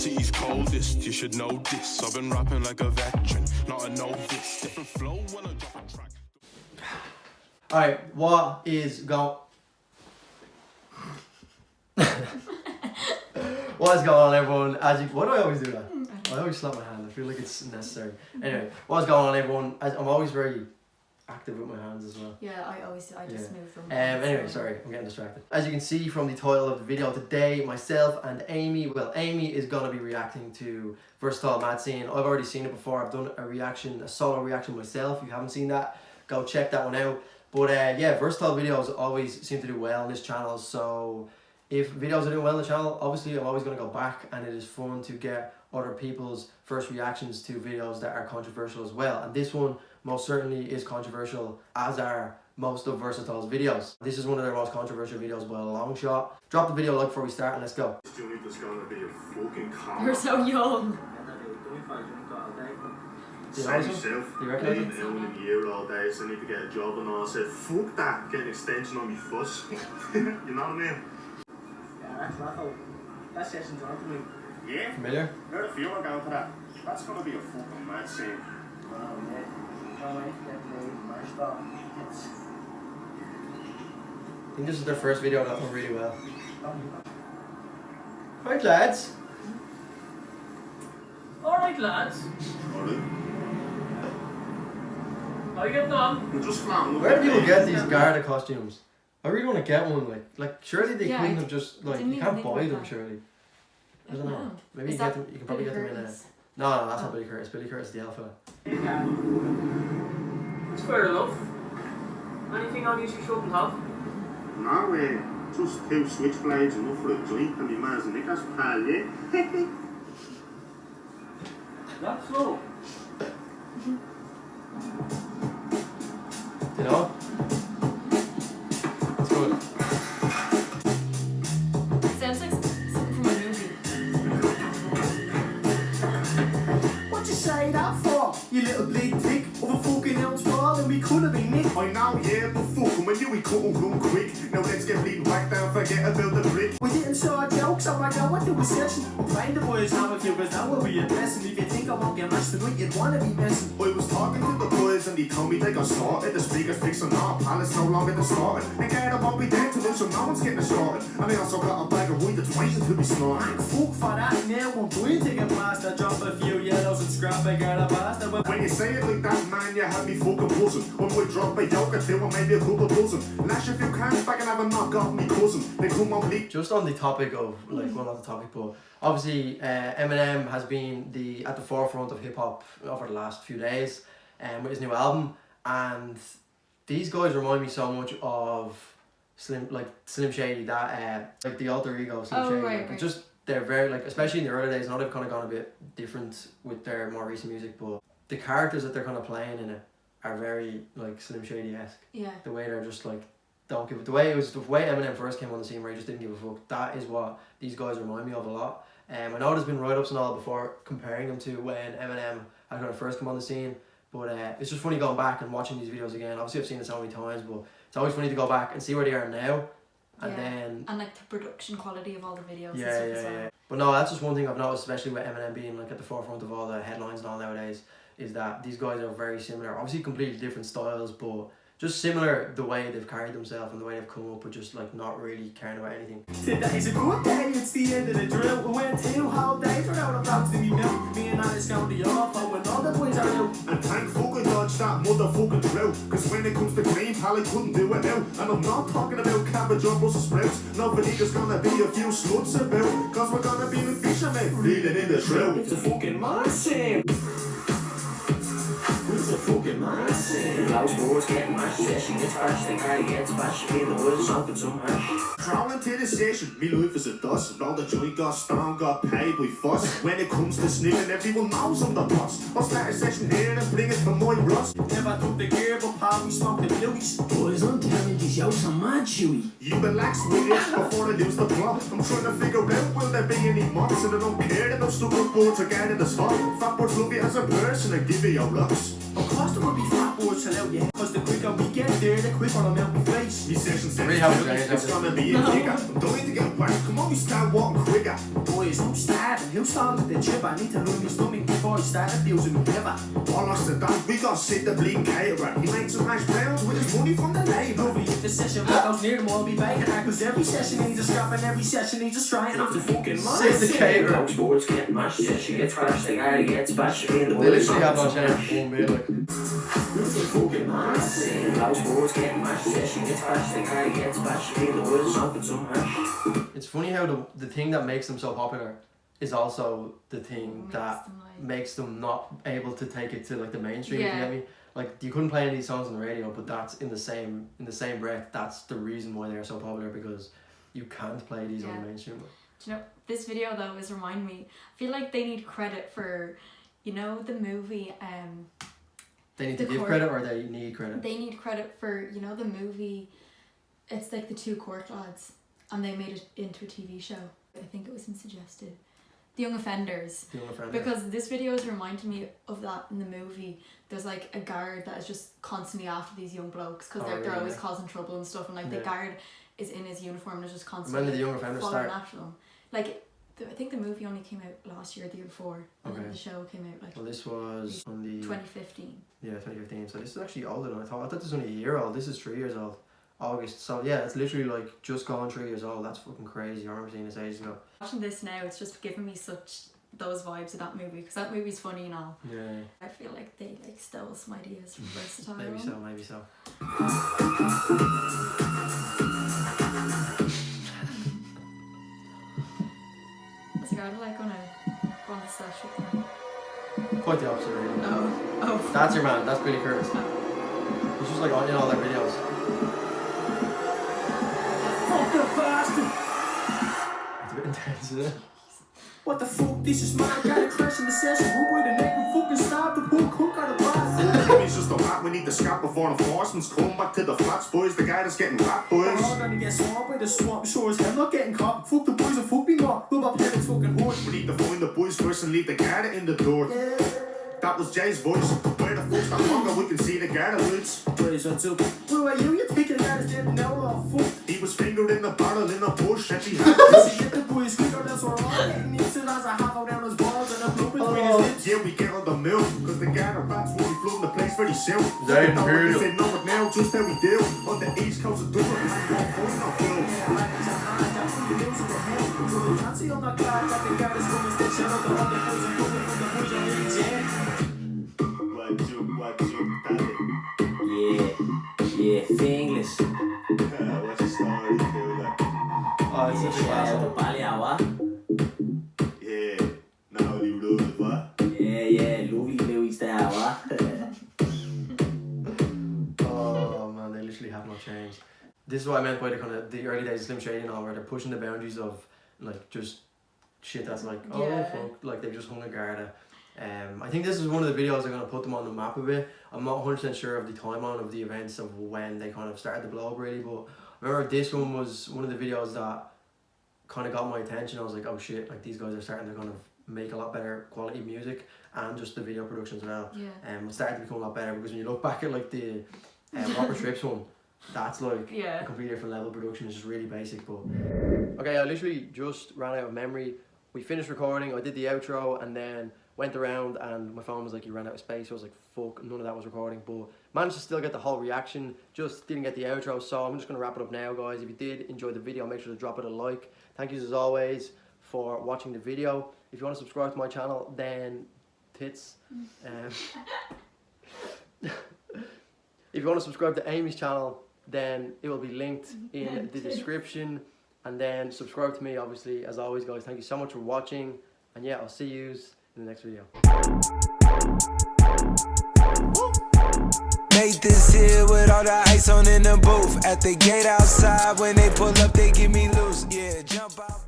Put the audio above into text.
city's coldest, you should know this. I've been rapping like a veteran, not a novice. Different flow when I drop a track. Alright, what is going... What is going on, everyone? Why do I always do that? I always slap my hand. I feel like it's necessary. Anyway, what's going on, everyone? I'm always very active with my hands as well. Yeah, I just move from... Anyway, sorry, I'm getting distracted. As you can see from the title of the video today, myself and Amy, Amy is going to be reacting to Versatile Mad Scene. I've already seen it before. I've done a solo reaction myself. If you haven't seen that, go check that one out. But yeah, Versatile videos always seem to do well on this channel, so if videos are doing well on the channel, obviously I'm always going to go back, and it is fun to get other people's first reactions to videos that are controversial as well. And this one most certainly is controversial, as are most of Versatile's videos. This is one of their most controversial videos by a long shot. Drop the video like before we start and let's go. You're so young. Do you recognize it? I've been out in a year all day, so I need to get a job, and I said, fuck that, get an extension on my fuss. You know what I mean? Yeah, that's Raffle. That session's on to me. Yeah? Familiar? Where the feel I'm going for that? That's gonna be a fucking mad scene. Oh, yeah. Can't wait to get the marched off. I think this is their first video that went really well. Right, lads. Alright, lads. Alright. How you getting on? We're just flying up. Where do people get these Garda costumes? I really want to get one. Like surely they Yeah, couldn't have just like didn't you even can't think buy about them. that. Surely. I don't No. know. Maybe Is you that get them. You can probably Billy get them in a. Curtis? No, that's not Billy Curtis. Billy Curtis is the alpha. It's fair enough. Anything on you shouldn't have? No, just two switchblades enough for a joint, and my man's a knickers pal, yeah? That's slow. You know? It's good. Sounds like something from a movie. What you say that for? You little bleed tick of a fucking ounce more than we could have been, Nick. I know, yeah, but fucking when you we couldn't run quick. Now let's get bleeding back down, forget about the brick. We didn't saw jokes, I'm like, I want to a session. I'm playing the boys now if you was that will be a lesson. If you think I won't get matched tonight, you'd wanna be messing. I was talking to the boys and they told me they got started. The speakers fixing up, palace no longer the started. And Garda won't be there to lose, so no one's getting started. And they also got a bag of weed that's waiting to be snorted. Fuck for that, now I'm going to get past. I drop a few yellows and scrap a girl a bastard. When you say it like that, man, you have me fucking buzzing. When we drop a yoke or two or maybe a couple dozen. Lash a few cans back and have a knock off me cousin. They come on bleak. Just on the topic of like, well, not the topic, but obviously Eminem has been at the forefront of hip hop over the last few days, with his new album, and these guys remind me so much of Slim Shady, that like the alter ego Slim Shady. Right. Just they're very like, especially in the early days. Now they've kind of gone a bit different with their more recent music, but the characters that they're kind of playing in it are very like Slim Shady-esque. Yeah. The way they're just like don't give it. The way Eminem first came on the scene, where he just didn't give a fuck. That is what these guys remind me of a lot. I know there's been write-ups and all before comparing them to when Eminem had kind of first come on the scene, but it's just funny going back and watching these videos again. Obviously I've seen it so many times, but it's always funny to go back and see where they are now, and then and like the production quality of all the videos. yeah, and stuff as well. But no, that's just one thing I've noticed, especially with Eminem being like at the forefront of all the headlines and all nowadays, is that these guys are very similar. Obviously completely different styles, but just similar the way they've carried themselves and the way they've come up with just like not really caring about anything. Today's a good day, it's the end of the drill. We went 2 whole days without a box to be milk. Me and Alice going to Yorko and all the boys are out. And thank fucking dodge that motherfucking drill. Cause when it comes to clean, pal, I couldn't do it now. And I'm not talking about cabbage or Brussels sprouts. Nobody there's gonna be a few sluts about. Cause we're gonna be the fishermen reeling in the shrill. It's a fucking massive. It's a fucking massive. Those boys getting mashed, session gets bashed, the car gets bashed, me and the boys smoking some hash. Crawling to the station, me life is a dust. Roll the joint, got stoned, got paid by fuss. When it comes to sniffing, everyone knows I'm the boss. I'll start a session here and bring it to my rust. Never took the gear, but pal, we smoked the blueies. Boys, I'm telling these yokes are mad chewy. You relax with it before I lose the plot. I'm trying to figure out will there be any mods, and I don't care that I'm stuck with boards or getting the spot. Fat boards love you as a person and give you your looks. Of course there will be fat boards to out, yeah. Cause the quicker we get there, the quicker I'm out my face. These sessions Really haven't changed, it's gonna be a kicker. I'm dying to get back, come on, we start walking quicker. Boys, I'm starting. who started the trip? I need to know me stomach before I start abusing me liver. All us to done, we got sit the bleeding caterer. He makes some nice rounds with his money from the labor. Lovely, if the session goes near them, I'll be baking that. Cause every session needs a scrap and every session needs a strike. And I'm the fucking Sit the caterer. Dog sports get mashed, yeah, she gets crashed, the guy gets bashed, in the They literally have no chance. One bit like. Dog sports get mashed, yeah, she gets crashed, the guy gets bashed, in the woods, something some hash. It's funny how the thing that makes them so popular is also the thing that makes them not able to take it to like the mainstream. If you get me, like you couldn't play any of these songs on the radio, but that's in the same breath. That's the reason why they're so popular, because you can't play these on the mainstream. Do you know, this video though is reminding me, I feel like they need credit for, you know, the movie They need to give credit, or they need credit? They need credit for, you know, the movie, it's like the Two Court Lads, and they made it into a TV show. I think it was in Suggested. The Young Offenders. The Young Offenders. Because this video is reminding me of that in the movie. There's like a guard that is just constantly after these young blokes because they're always causing trouble and stuff, and like the guard is in his uniform and is just constantly when did The Young Offenders following start? after them. Like, I think the movie only came out last year, the year before, and then the show came out like. Well, this was on the 2015. Yeah, 2015. So this is actually older than I thought. I thought this was only a year old. This is 3 years old. August. So yeah, it's literally like just gone 3 years old. That's fucking crazy. I remember seeing this ages ago. Watching this now, it's just giving me such those vibes of that movie, because that movie's funny and all. Yeah. I feel like they like stole some ideas from Versatile. Maybe so. Maybe so. Is the guy like gonna go on the sesh with them? Quite the opposite, really. Oh. That's your man. That's Billy Curtis. Oh. He's just like in all their videos. Fuck the bastard! It's a bit intense, isn't it? What the fuck? This is my kind of crash in the session. Who by the neck and fucking stop the hook out of blast? He's just a rat, we need to scrap before enforcement's come back to the flats, boys. The guy that's getting back, boys. I'm gonna get swamped by the swamp, sure as hell not getting caught. Fuck the boys and fuck me more. Who my parents fucking horse? We need to find the boys first and leave the guard in the door. That was Jay's voice. Where the fuck's that longer? We can see the guard woods. Boys, what's up? Who are you? You're taking the guys dead now, oh fuck. He was fingered in the barrel in a bush and he had Get the boys quicker, that's what we're all getting used to. As I have out down his balls and a bloop between his lips. yeah, we get on the mill, cause the guard rats will be flooding the place very soon. They know imperial. what they know it now, just how we do. On the east coast of Dublin, and one point no kill. Can't see on the clock that the guy is coming station up the other boys and coming from the boys on the jam. What you, daddy? Yeah, Finglish. What's your story, cool? Oh, it's such a classic. The Baleawa. Yeah, now you lose it, what? Yeah, lovely Louis there, what? Oh man, they literally have no change. This is what I meant by the kind of the early days of Slim Shady and all, where they're pushing the boundaries of like just shit that's like fuck, like they've just hung a Garda. I think this is one of the videos I'm gonna put them on the map a bit. I'm not 100% sure of the timeline of the events of when they kind of started to blow up really, but I remember this one was one of the videos that kind of got my attention. I was like, oh shit, like these guys are starting to kind of make a lot better quality music, and just the video production as well. It's starting to become a lot better, because when you look back at like the Robert Strips one, that's like a completely different level of production. It's just really basic. But okay, I literally just ran out of memory. We finished recording, I did the outro, and then went around and my phone was like, you ran out of space. So I was like, fuck, none of that was recording, but managed to still get the whole reaction, just didn't get the outro. So I'm just gonna wrap it up now, guys. If you did enjoy the video, make sure to drop it a like. Thank you as always for watching the video. If you want to subscribe to my channel, then tits. If you want to subscribe to Amy's channel, then it will be linked in the description. And then subscribe to me, obviously, as always, guys. Thank you so much for watching. And yeah, I'll see you in the next video. Made this here with all the ice on in the booth. At the gate outside, when they pull up, they give me loose. Yeah, jump out.